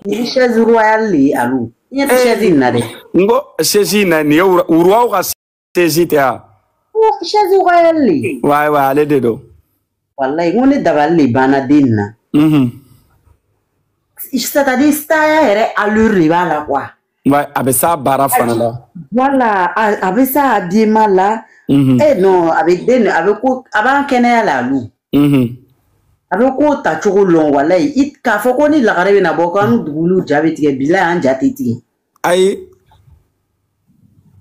ni chaise royale alu ni chaise na de ngo chaise na ni urwa ka chaise te a chaise royale wa ale de do wallahi ngone dabali bana dinna c'est-à-dire ça era allure bala quoi ouais avec ça bara fana la voilà avec ça habillement là eh non avec des avec ko avant kenaya la lu avec ko ta chogo long wallahi it ka foko ni la gare na bokan dugulu jabe tige bila an jati tige ay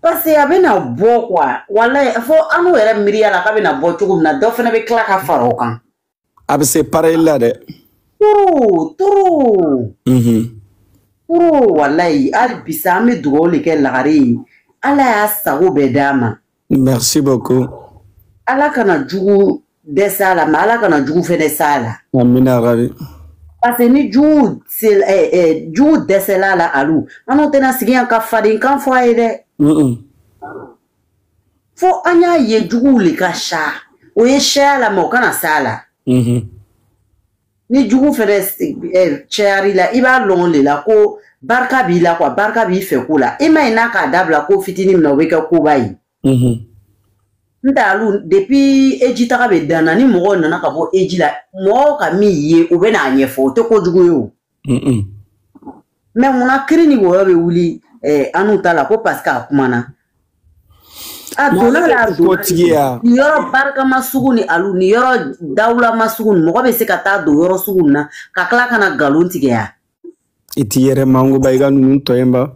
parce que abena bo quoi wallahi fo anu era miriya la ka bena bo chogo na do fana be kla ka faro kan abe c'est pareil là de Turu wallahi al bisame drôle ke lagari ala ya sago bedama merci beaucoup ala kana jugu de sala mala kana jugu fene sala amina rabi parce que ni jugu c'est jugu de sala la alu anu tena sigian ka fadin kan fo ayede fo anya ye jugu le ka sha o ye sha la mo kana sala ni jugu fere cheri la iba long le la ko barka bi la quoi barka bi fe ko la ima ina ka dabla ko fitini na we ka ko bayi ndalu depuis eji ta ka be dana ni mo na ka bo eji la mo ka mi ye o be na anye fo to ko jugu yo mais mona krini go be wuli anu ta la ko parce ka kumana ni yoro barka masugu ni alu ni yoro dawla masugu mo be se ka ta do yoro sugu na ka kala kana galon tige ya iti yere mangu baiga nunu toyemba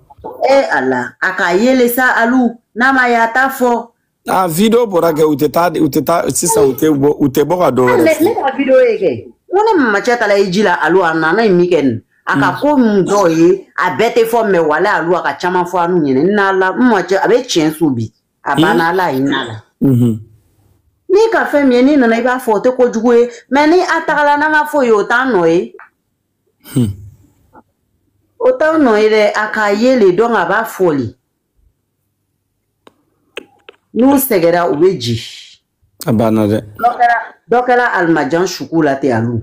ala aka yele sa alu na ma ya ta fo video bora ke uteta sisa ute boka do le ka video eke wona ma chata la ejila alu anana imiken aka ko ndo yi abete fo me wala alu aka chama fo anu nyene na la mo cha abe chensu bi abana la inala ni ka fe mi ni na iba fo te ko juwe me ni atakala na ma fo yo ta no e autant no ire aka yele don aba foli nous segera ubeji abana de dokela almajan shukula te alu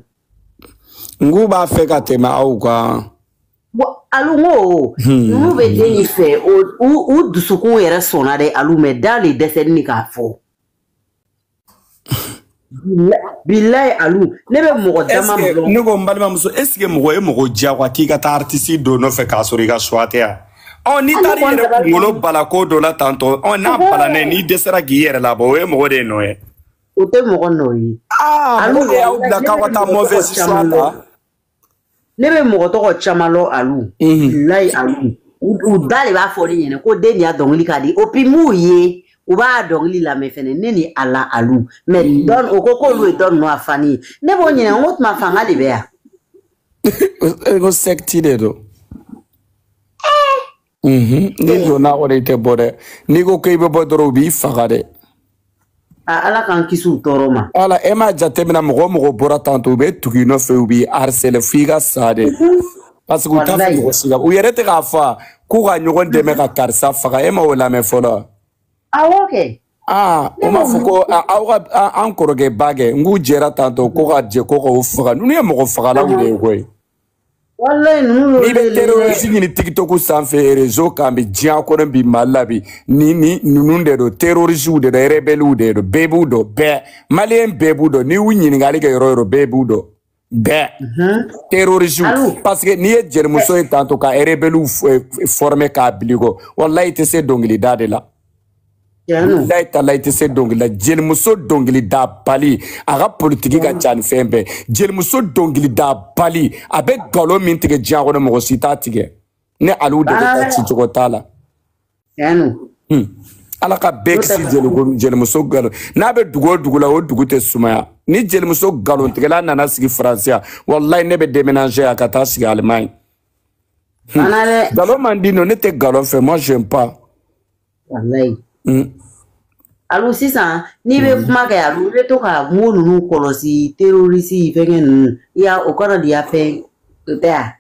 ngu ba fe ka tema au kwa alu ngo nous be deni fe o dusuku yere sona de alu me dans les décès ni ka fo billahi alu nebe mogo dama mo nego mbalima muso est-ce que mogo e mogo diakwa ki ka ta artiste do no fe ka sori ka swate ya on ni tari yere ngolo balako do la tanto on na balane ni desera gi yere la bo e mogo de no e o te mogo no yi alu e au la ka wata mauvaise histoire nebe mogo to ko chamalo alu billahi alu u dale ba fori yene ko de ni adongli ka di opi mu ye ou ba dongli la me fene neni ala alu mais don okoko lu don no afani ne bo nyene ngot ma fanga de bea go secti de do ni do na ore te bore ni go ke be bodoro bi fagade ala kan kisu toroma ala ema jate mina mo bora tanto be tukino fe ubi harcele figa sade parce que ta fe siga u yere te ga fa ku ga nyogon de me ka karsa faga ema wala me fola okay o ma fuko an koroge bage ngu jera tanto ko ga je ko ko faga nu ye mo faga la wule ko wallahi nu ni be terrorisme ni TikTok sanfé réseau kambi dia ko bi malabi ni nunde do terrorisme de rebelle de bebu do be malien bebu do ni wunyi ni ngali ke yoro bebu do be terrorisme parce que ni e jermuso e tanto ka rebelle formé ka bligo wallahi te se dongli dade la laïta se dongli la jelmuso dongli da bali aga politique ga jan fembe jelmuso dongli da bali abe galo min tige jango mo sita tige ne alu de ta ci jogo tala ala ka beksi jelmuso galo na be dugo la o dugu te sumaya ni jelmuso galo tige la nana sigi français wallahi ne be déménager à kata sigi Allemagne galo mandino ne te galo fait moi j'aime pas wallahi alu sisan ni be kuma ke alu be to ka mo nunu kolosi terroriste fengen ya o kono dia pe ta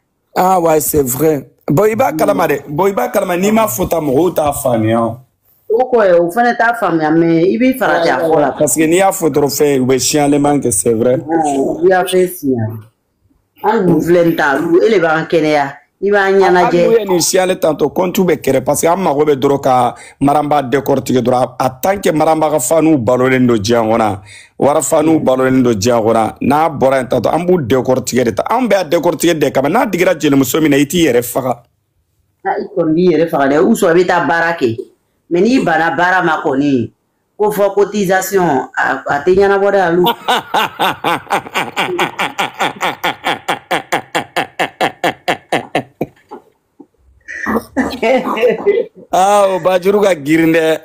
ouais c'est vrai boyba kalama ni ma fota mo ta fami o ko o fane ta fami mais ibi farati a fola parce que ni a fotro fait ou be chien le manque c'est vrai ya fait si an vlenta lu ele ba kene ya Il va y en avoir. Il initial tantôt compte be kere parce que amma go be doro ka maramba décortiquer doro en tant que maramba ka fanu balolen do jangona wara fanu balolen do jangona na bora tantôt ambu décortiquer ta ambe décortiquer de kama na digira jele muso mina iti yere faga Il kondi yere faga de ou so beta barake mais ni bana bara makoni ko fo cotisation a tenyana boda alu. Ah, o bajuru ka girinde.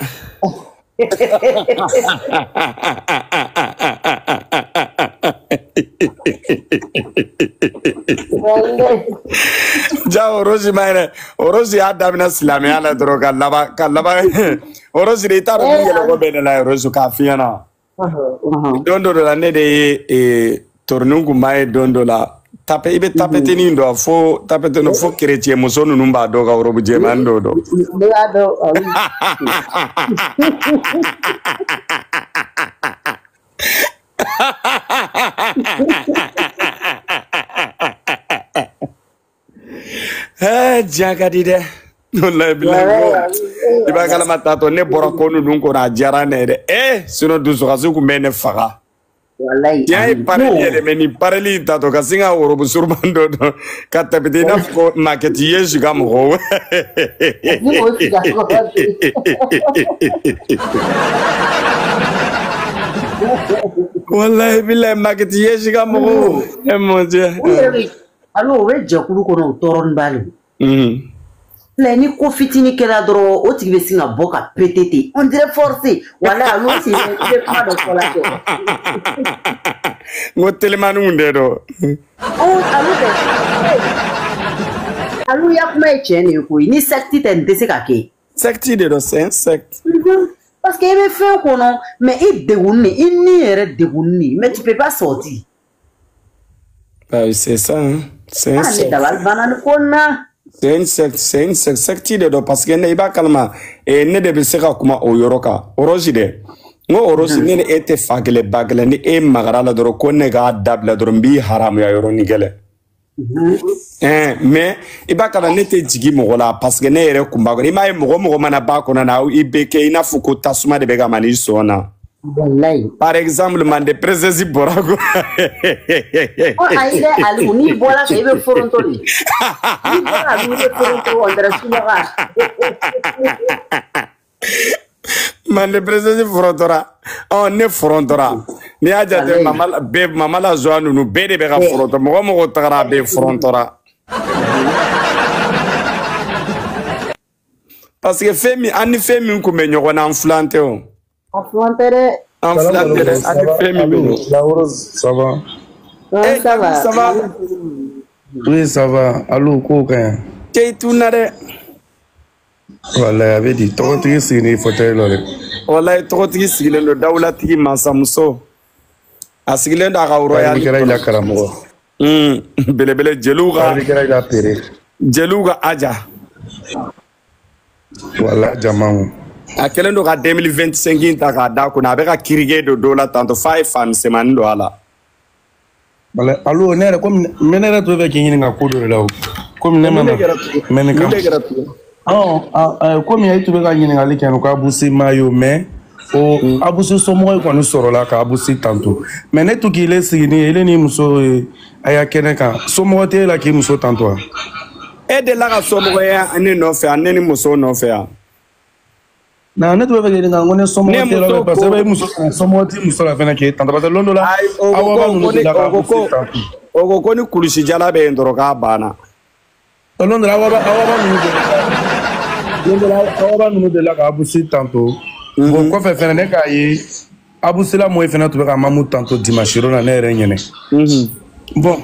Ja orosi maire, orosi adamina silame ala doro kalaba orosi de taro ni yelo go benela orosi ka fiana. Dondo la ne de tornungu mai dondo la tape ibe tapete ni ndo fo tapete no fo chrétien muso no numba do ga orobu je mando do. Jagadi de wallahi billahi iba kala matato ne bora ko nu ko na jara ne de sino du so kasu ku mene faga wallahi ya pareli de meni pareli tato kasinga orobu surbando do katapete na ko market yesu gam ho wallahi billahi market yesu gam ho mon dieu allo we jakuru ko no toron balu la ni ko fitini kela dro o tigi be singa boka PTT on dirait forcé wala allo si ne pas de collage ngo telemanu munde do allo yak mai chene ko ni secte ten de se kake secte de do c'est secte parce que il me fait ko non mais il dégouni il ni ere dégouni mais tu peux pas sortir. C'est ça, hein? C'est un secte. C'est une secte de do parce que ne iba kalma ne de beseka kuma oyoroka orosi de ngo orosi ne ete fagle bagle ni magara la doro ko ne ga dabla doro bi haram ya yoro ni gele mais iba kala ne te jigi mogola parce que ne ere kumba ko ima mogo mana ba ko na ibeke ina fuko tasuma de bega mani sona. Par exemple, mande présence borago. Oh, aïe, aluni bola que ibe forontori. Ni bola aluni foronto andra sulaga. Mande présence forontora. Oh, ne forontora. Ni aja de mama la joie nous bede bega foronto. Mo tagara be forontora. Parce que femi ani femi ko me nyoko na inflante o. Enflantere. Enflantere. Ani femi. Ça va? Ça va. Ça va? Oui, ça va. Allô, quoi? T'es tout nade. Voilà, avait dit, toi, tu es signé, faut te le. Voilà, toi, tu es signé le daoula tigi masamuso. A signé da royal. Il a caramo. Bele jeluga. Il a péré. Jeluga aja. Voilà, Jamam. A kelen do ka 2025 ta ka da ko na be ka kirige do dola tanto 5 fan semane do ala. Voilà, allô, ne comme menera to ve kinyi nga kodo la. Comme ne mama. Meneka. Comme il to be ka nyini nga lekeno ka busi mayo mais o abusi somo ko ni soro la ka abusi tanto. Mais ne to ki le sigini ele ni muso aya keneka. Somo te la ki muso tanto. E de la ka somo ya ani no fe ani ni muso no fe ya. Na ne to be ke nga ngone somo te la parce que muso somo ti muso la fena ke tanto parce que londo la awa mu de la ka busi tanto. Ogo ko ni kulisi jala be ndoro ka bana. Londo la awa mu de la ka busi tanto. Bon ko fe fena ne ka yi abusi la mo fena to be ka mamu tanto dimanche ro na ne re nyene. Bon,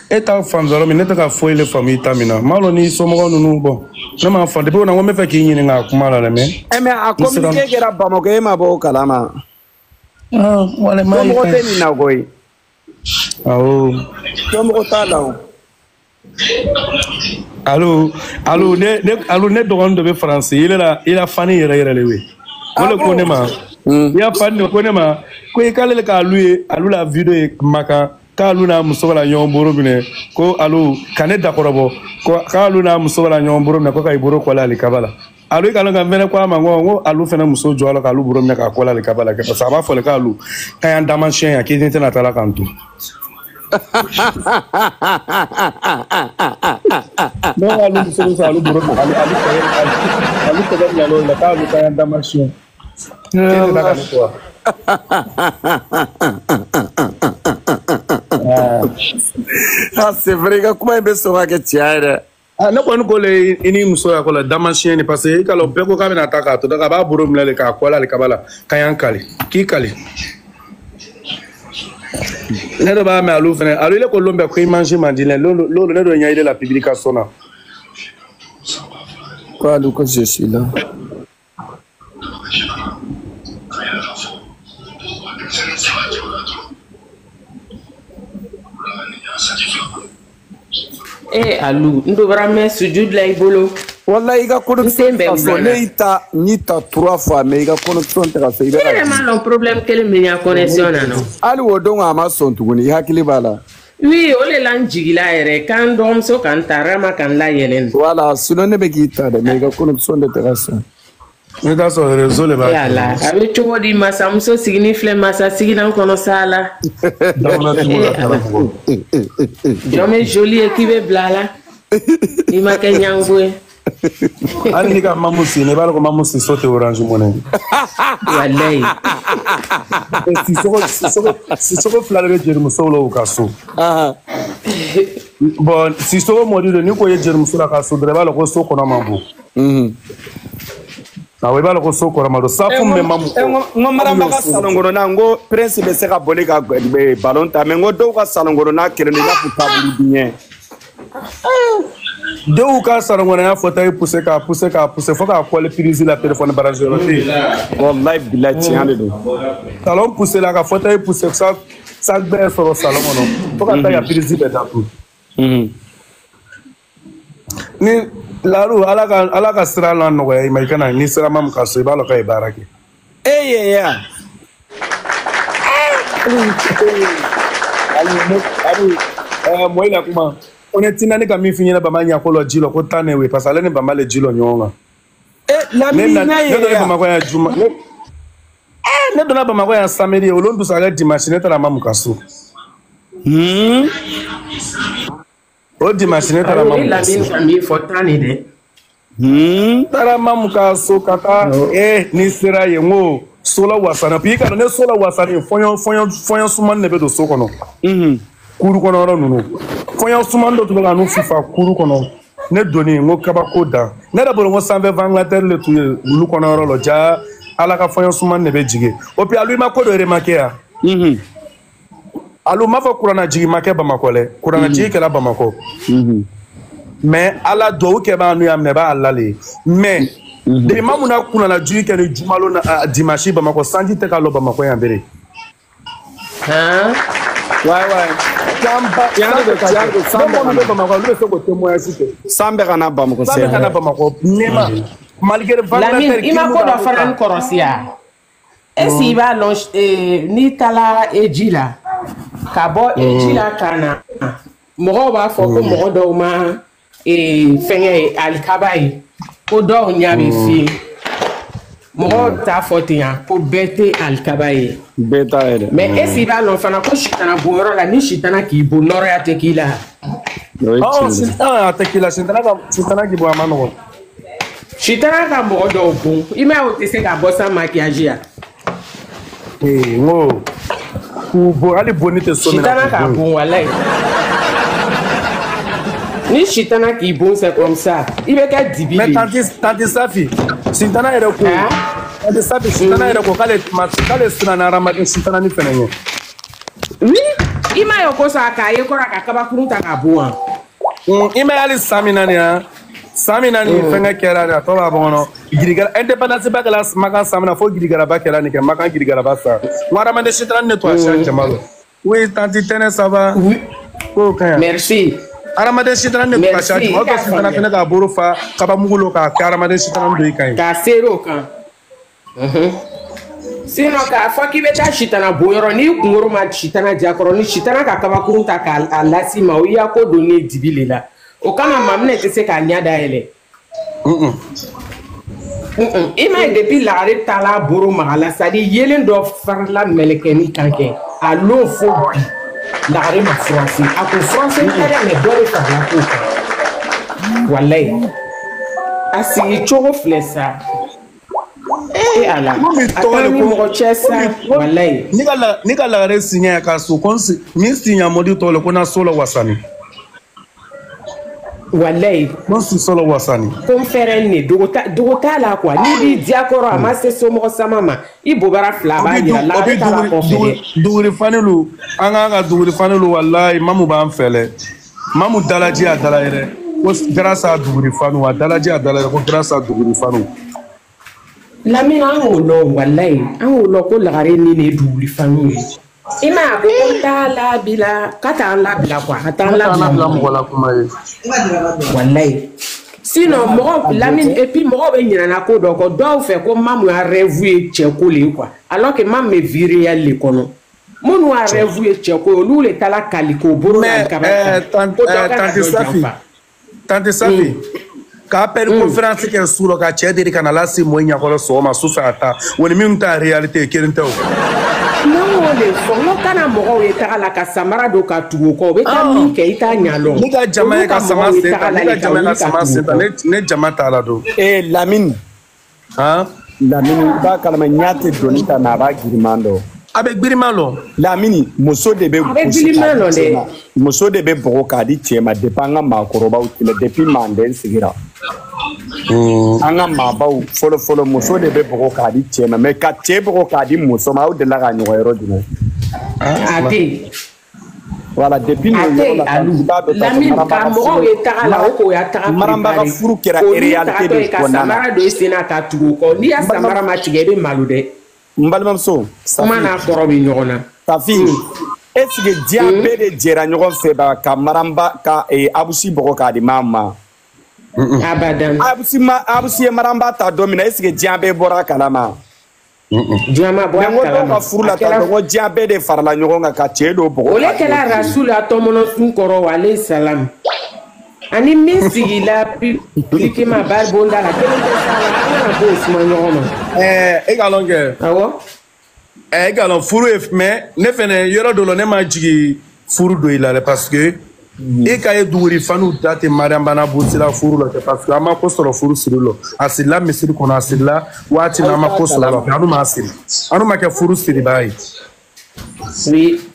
et ta femme zalo mineta ka foile famille tamina. Malo ni somo nunu bon. Na ma fa depuis on a me fait ki nyini nga kuma la me. Mais a communiquer que la bamoke ma bo kalama. Wala ma. Somo te ni na goyi. Somo ta la. Allô, ne dogon de français. Il a fani yere lewe. Wala ko ne ma. Il a fani ko ne ma. Ko e kale ka lui, alu la vidéo maka k'alu n'a muso la ɲɔgɔn boro minɛ ko alu ka ne dakɔrɔbɔ ko k'alu n'a muso la ɲɔgɔn boro minɛ ko ka i boro kɔlɛ alikaba la alu ka ka fɛnɛ ko a ma ko alu fɛnɛ muso jɔ la k'alu boro minɛ k'a kɔlɛ alikaba la parce que a b'a fɔ k'alu ka y'an damasiyɛn yan k'i tɛna taa la k'an to ne alu muso bɛ alu boro minɛ alu tɛgɛ ɲalo la k'alu ka y'an damasiyɛn k'i tɛna ka ne to c'est vrai que comment il peut se faire que tu as ne kɔni ko le i ni muso ya ko la damasiyɛn parce que i ka bɛɛ ko k'a bɛna taa k'a to a b'a bolo minɛ k'a kɔlɛ alikaba la ka y'an kali k'i kali ne de b'a mɛn alu fɛnɛ alu ile ko lon bɛɛ ko i mansi man di ne l'olu ne de ɲɛ ile la publication na quoi alu que je suis là alu ndobara me sujud la ibolo wallahi i ka connexion ne ni ta 3 fois mais i ka connexion tɛ ka fɛ i bɛ ka vraiment non problème kelen min ya connexion na no hali o don a ma sɔn tuguni i hakili b'a la oui o le la n jigila yɛrɛ kan dɔgɔmuso kan tarama kan la yɛlɛn voilà sinon ne bɛ k'i ta dɛ mais i ka connexion de tɛ ka sɔn ne t'a sɔrɔ réseau le b'a yala a bɛ cogo di masamuso sigini filɛ masa sigilan kɔnɔ sa la jɔn bɛ joli ye k'i bɛ bila la i ma kɛ ɲango ye hali ni ka mamu si ne b'a dɔn ko mamu si so tɛ orange money walayi sisogo fila de bɛ jelimusow la u ka so bon sisogo mɔdi don ni ko ye jelimuso la ka so dɔrɔn i b'a dɔn ko so kɔnɔ man bon awo i b'a dɔn ko so kɔrɔma don safu min bɛ mamu n ko marama ka salon kɔnɔ na n ko prince bɛ se ka boli ka ballon ta mais n ko dɔw ka salon kɔnɔ n'a kelen i b'a fɔ taabolo diɲɛ dɔw ka salon kɔnɔ y'a fɔ ta ye poussé k'a fɔ k'a kɔle prise la téléphone barrage yɔrɔ tɛ yen wallahi bilahi tiɲɛ de don salon poussé la ka fɔ ta ye poussé sa bɛɛ sɔrɔ salon kɔnɔ fo ka taa ka prise bɛɛ datugu ni Laru ala ka sira la nɔgɔya i ma i kana ni sira ma mun ka so i b'a dɔn k'a ye baara kɛ mɔyi la kuma ko ne tina ne ka min f'i ɲɛna bama ɲako la ji la ko taa ne we parce que ale ni bama le ji la ɲɔgɔn kan ne donna Bamakɔ yan juma ne donna Bamakɔ yan samedi olu dusu ale dimanche ne taara ma mun ka so o dimanche ne taara mamu ka so taara mamu ka so ka taa ni sera yen n ko so la wasana puis i ka dɔn ne so la wasani fɔɲɔ sumani de bɛ don so kɔnɔ kuru kɔnɔ yɔrɔ ninnu fɔɲɔ sumani dɔ tun bɛ ka n'u fifa kuru kɔnɔ ne donni n ko kabako dan ne yɛrɛ bolo n ko sanfɛ ventilateur le tun ye olu kɔnɔ yɔrɔ la ja ala ka fɔɲɔ sumani de bɛ jigin o puis alu i ma ko dɔ remarqué yan alu m'a fɔ kuranna jigi ma kɛ Bamakɔ dɛ kuranna jigi kɛra Bamakɔ mais ala duwawu kɛ b'a n'u y'a minɛ b'a ala le mais depuis ma mun na kuranna jigi kɛ ni jumalo na dimanche Bamakɔ sanji tɛ ka lɔ Bamakɔ yan bere san bɛ ka na Bamakɔ nema malgré Lamine i ma ko dɔ fana ni kɔrɔsiya est-ce que i b'a dɔn n'i taara ji la ka bɔ ji la ka na mɔgɔw b'a fɔ ko mɔgɔ dɔw ma fɛngɛ ye alikaba ye ko dɔw ɲa bɛ fiyɛ mɔgɔw t'a fɔ ten yan ko bɛɛ tɛ alikaba ye bɛɛ t'a yɛrɛ mais est-ce que i b'a dɔn fana ko sitana bonyɔrɔ la ni sitana k'i bon nɔrɔya tɛ k'i la a tɛ k'i la sitana k'i bon a ma nɔgɔn sitana ka mɔgɔ dɔw bon i m'a ye o tɛ se ka bɔ sans maquillage yan n ko k'u bon hali bonni tɛ so min na sitana ka bon walayi ni sitana k'i bon c'est comme ça i bɛ kɛ dibi de mais tanti Safi sitana yɛrɛ ko tanti Safi sitana yɛrɛ ko k'ale siranna hadamaden sitana ni fɛnɛ ɲɛ oui i m'a ye ko sa k'a ye kɔrɔ ka kabakurun ta ka bon wa i m'a ye hali san min na nin yan san min na nin fɛngɛ kɛra a tɔ b'a bɔ kɔnɔ girigara indépendance ba kɛra Makan san min na fo girigaraba kɛra nin kɛ Makan girigaraba sa n ko hadamaden sitana ne to a siya jama la oui tanti Tɛnɛ ça va k'o ka ɲi merci hadamaden sitana ne to a siya jama o tɛ sitana fɛnɛ k'a bolo fa kabamugu lo k'a kɛ hadamaden sitana don i kan ye k'a seere o kan Sinon k'a fɔ k'i bɛ taa sitana bonyɔrɔ n'i kunkolo ma sitana jakɔrɔ ni sitana ka kabakurun ta k'a lasi ma o y'i ya ko don ne dibi le la o kama maminɛ tɛ se k'a ɲɛ dayɛlɛ i m'a ye depuis lagare taala boro maga la c'est à dire yelen dɔ farila mɛlɛkɛni kan kɛ a l'o fo bi lagare ma furanse a ko furanse ka dɛ mais dɔ de farila k'o kan walayi a sigi cogo filɛ sa ala a taara ni mɔgɔ cɛ sa walayi ni ka lagare siɲɛ ka so ko min siɲɛ mɔdi tɔ le ko na so la wasani walayi non si solo wasani ko n fɛrɛ ne dogo t'a la quoi n'i b'i diakɔrɔ a ma se somɔgɔ sama ma i bobara fila b'a yira lagare ta b'a kɔfɛ duguri fanilu an kan ka duguri fanilu wallahi mamu b'an fɛlɛ mamu dalaji a dala yɛrɛ ko grâce à duguri fanu a dalaji a dala yɛrɛ ko grâce à duguri fanu Lamine an y'o lɔn walayi an y'o lɔn ko lagare ni ne duguri fanu ye i ma ye a ko t'a labila ka t'an labila quoi ka t'an labila mɔgɔ la kuma ye walayi sinon mɔgɔ Lamine et puis mɔgɔ bɛ ɲinana ko dɔ kɔ dɔw fɛ ko Mamu y'a rêve ye cɛ ko le ye quoi alors que Mamu bɛ vie réelle le kɔnɔ minnu y'a rêve ye cɛ ko ye olu le taara kali k'o bolo la kaba kan ko dɔ kana dɔ janfa Tante Safi k'a appel conférence kɛ su la ka cɛ deli ka na lase mɔɔ ɲɛkɔrɔ sɔgɔma su fɛ a ta wa ni min ta réalité ye kelen tɛ o n'o le fɔ n'o kana mɔgɔw ye taga la ka samara don ka tugu o kɔ o bɛ taa min kɛ i t'a ɲɛ lɔn ne ka jama ye ka sama sen ta ne ka jama ka sama sen ta ne jama t'a la don Lamine Lamine i b'a kalama ɲa tɛ doni ta na a b'a giriman dɔn a bɛ gbiriman lɔ Lamine muso de bɛ muso de bɛ bɔgɔ k'a di cɛ ma depuis an ka maakɔrɔbaw tile depuis Manden sigira an ka maabaw fɔlɔ fɔlɔ muso de bɛ bɔgɔ k'a di cɛ ma mais ka cɛ bɔgɔ k'a di muso ma aw delila k'a ɲɔgɔn yɔrɔ jumɛn a tɛ voilà depuis le yɔrɔ la Lamine ka mɔgɔw ye taga la o k'o y'a taga Maramba ka furu kɛra réalité de ka samara don i sen na ka tugu o kɔ n'i y'a samara ma tigɛ i bɛ malo dɛ n balimamuso kuma n'a kɔrɔ bɛ ɲɔgɔn na Safi est-ce que diɲɛ bɛɛ de jɛra ɲɔgɔn fɛ ka Maramba ka Abusi bɔgɔ k'a di maa ma abadan Abusi ye Maramba ta don min na est-ce que diɲɛ bɛɛ bɔra a kalama diɲɛ ma bɔ a kalama ka furu la ta ko diɲɛ bɛɛ de farala ɲɔgɔn kan ka cɛ dɔ bɔgɔ o le kɛla Rasul a tɔmɔnɔ sun kɔrɔ alayhi salam ani min sigila publiquement bari bonda la kelen tɛ sa la an kana k'o suma ɲɔgɔn ma e ka lɔn kɛ awɔ e ka lɔn furu ye mais ne fɛnɛ yɔrɔ dɔ la ne ma jigin furu dɔ i la dɛ parce que e ka ye duguri fanu da tɛ Mariamana Busila furu la kɛ parce que an ma ko sɔrɔ furu siri la a sirila misiri kɔnɔ a sirila waati na an ma ko sɔrɔ la anu ma siri anu ma kɛ furu siriba ye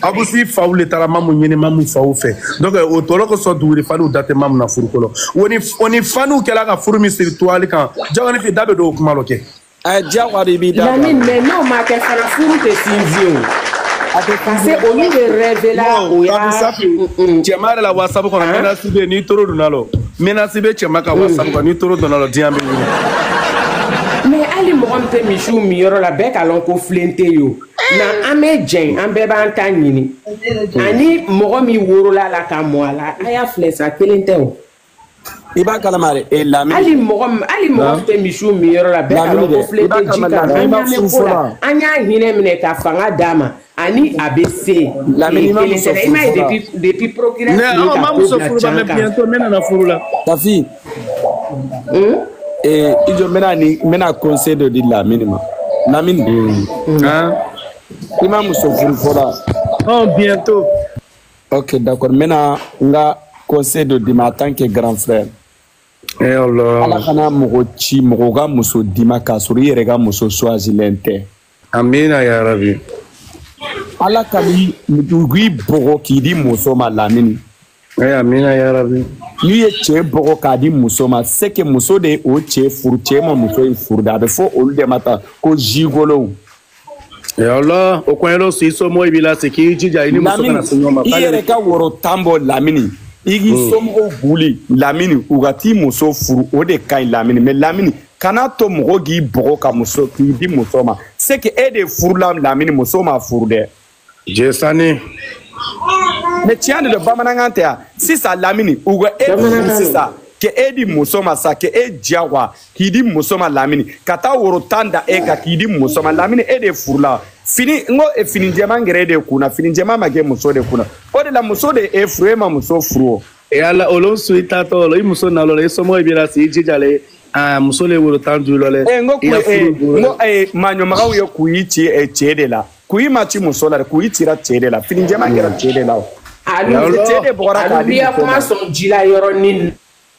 Abusi faw le taara Mamu ɲini Mamu faw fɛ donc o tɔlɔ kosɔn duguri fanu da tɛ Mamu na furu kɔnɔ o ni fanu kɛla ka furu min siri toile kan jawani fi da bɛ don o kuma lɔ kɛ Diawari b'i da Lamine mais n'o ma kɛ fana furu tɛ sinsin o parce que olu de rêve la o y'a cɛma yɛrɛ la WhatsApp kɔnɔ menace bɛ n'i toro donna lɔ menace bɛ cɛma ka WhatsApp kɔnɔ n'i toro donna lɔ diɲɛ bɛ wuli mais hali mɔgɔ min tɛ misiw min yɔrɔ la bɛɛ ka lɔn ko filen tɛ yen o na an bɛ jɛn an bɛɛ b'an ta ɲini ani mɔgɔ min worola la ka mɔ a la a y'a filɛ sa kelen tɛ o i b'a kalama de Lamine hali mɔgɔ min tɛ misiw min yɔrɔ la bɛɛ ka lɔn ko filen tɛ ji kan an ɲamɛ ko la an y'a hinɛ minɛ ka fanga d'a ma ani a bɛ se Lamine kelen tɛ i m'a ye depuis procureur tile ka ko bila can kan ne nana furu la Safi ijo mena conseil dɔ di Lamine ma Lamine i ma muso furu fɔra bientôt ok d'accord mena nga conseil dɔ di ma en tant que grand frère Ala kana mɔgɔ ci mɔgɔ ka muso di ma k'a sɔrɔ i yɛrɛ ka muso choisilen tɛ amina ya rabi Ala ka i bɔgɔ k'i di muso ma Lamine amina ya rabi n'i ye cɛ bɔgɔ k'a di muso ma c'est que muso de o cɛ furu cɛ ma muso in furu de a bɛ fɔ olu de ma ta ko jigolow Allah o kɔɲɔlo si somɔgɔw b'i la se k'i jija i ni muso kana se ɲɔgɔn ma i yɛrɛ ka woro tan bɔ Lamine i k'i somɔgɔw buli Lamine u ka t'i muso furu o de ka ɲi Lamine mais Lamine kana to mɔgɔ k'i bɔgɔ ka muso k'i di muso ma c'est que e de furula Lamine muso ma furu dɛ jesani mais tiɲɛ de don bamanankan tɛ yan sisan Lamine u ka e furu sisan ke e di muso ma sa ke e diawa ki di muso ma lamini kata woro tanda e ka ki di muso ma lamini e de furla fini ngo e fini jema ngere de kuna fini jema ma ge muso de kuna o de la muso de e furu ma muso furu e ala olon suita to lo muso na lo le somo e bira si jijale muso le woro tandu lo le ngo manyo magaw yo kuichi e chedela kuyi ma ci muso la kuyi tira chedela fini jema ngere chedela Alubiya kuma son jila yɔrɔ ni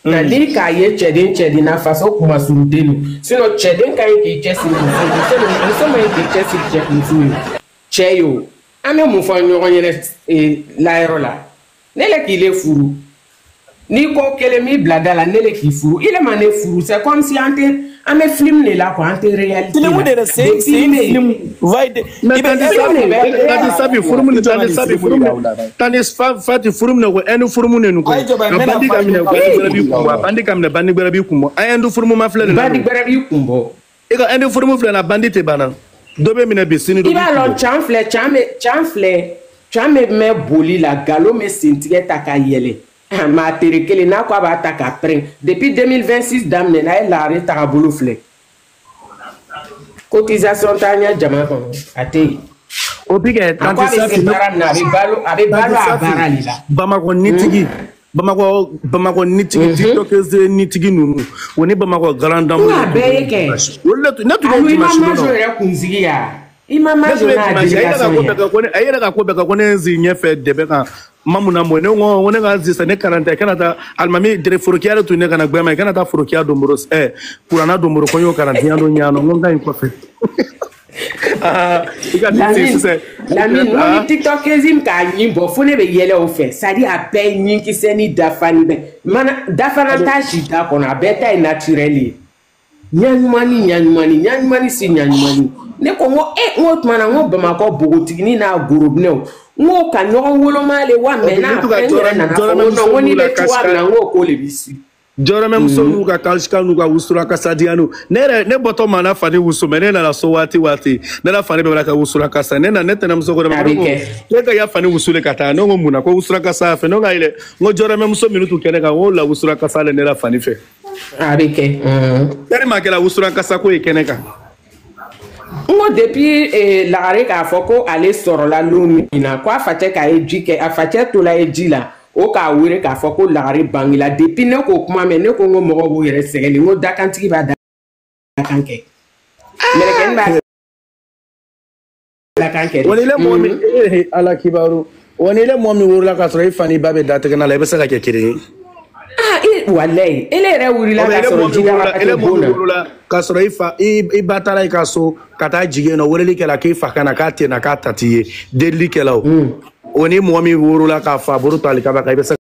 na ni k'a ye cɛden na faso kuma suruten no sinon cɛden ka ɲi k'i cɛsiri muso ma ɲi k'i cɛsiri muso ye cɛ ye o an bɛ mun fɔ ɲɔgɔn ɲɛnɛ layɔrɔ la ne le k'i le furu n'i ko kelen m'i bila da la ne le k'i furu i le ma ne furu c'est comme si an bɛ film de la quoi an tɛ réalité la fati furum ne ko enu furum ne ko bandi kamne bandi gbara bi kumbo ay endu furum ma flele bandi gbara bi kumbo e ko endu furum flele na bandi te bana dobe mine be sini do i ba lon chamfle me boli la galo me sentige ta ka yele ma tere kele na ko ba ta ka pren depuis 2026 damne na e la re ta bulu flé cotisation tanya jama ko ate o bige tanti safi abe balo abara lila Bamako nitigi TikTok ze nitigi nunu woni Bamako garandam na be ke wolle na tu ni major ya kunzigi ya ima major na ayera ka ko be ka ko ne nzinye fe debe ka mamuna mo ne ngo ne ga zisa ne karanta kana ta almami dire forokiya to ne kana gbema kana ta forokiya do moro kurana do moro ko yo karanta do nyano ngonga in ko fe Lamine no TikTok ezim ka nyimbo fune be yele o fe sadi ape nyinki seni dafani be mana dafana ta shita kona beta naturally nyanyumani si nyanyumani ne ko ngo tmana ngo Bamako bogotigini na gorobne ngo ka nyogon wolomale wa mena no ni le tuwa na ngo ko le bisi jora même so nuka kalshika nuka usura kasadiano ne boto mana fani usu menena na so wati ne la fani be ka usura kasa ne na netena msoko na ka ya fani usule kata no muna ko usura kasa fe no ga ile ngo jora même so minutu kene ka ngo la usura kasa le ne la fani fe abike tari ma ke la usura kasa ko kene ka ngo depuis la are ka foko ale soro la lumina ko afate ka ejike afate to la ejila o ka wure ka fɔ ko lagare bangila depuis ne ko kuma mɛ ne ko ngo mɔgɔ b'u yɛrɛ sɛgɛli ngo dakantigi b'a dakan kɛ mɛlɛkɛni b'a dakan kɛ woni le mɔgɔ min ala kibaru woni le mɔgɔ min wurula ka sɔrɔ i fani ba bɛ datigɛna la i bɛ se ka kɛ kelen ye walayi ele yɛrɛ wurila ka sɔrɔ ele wurula ka sɔrɔ i fa i ba taara i ka so ka taa jigin nɔ weleli kɛla k'i fa kana k'a tɛna k'a tati ye delili kɛla o ni mɔgɔ min wurula k'a fa buru to ale kaba kan i bɛ se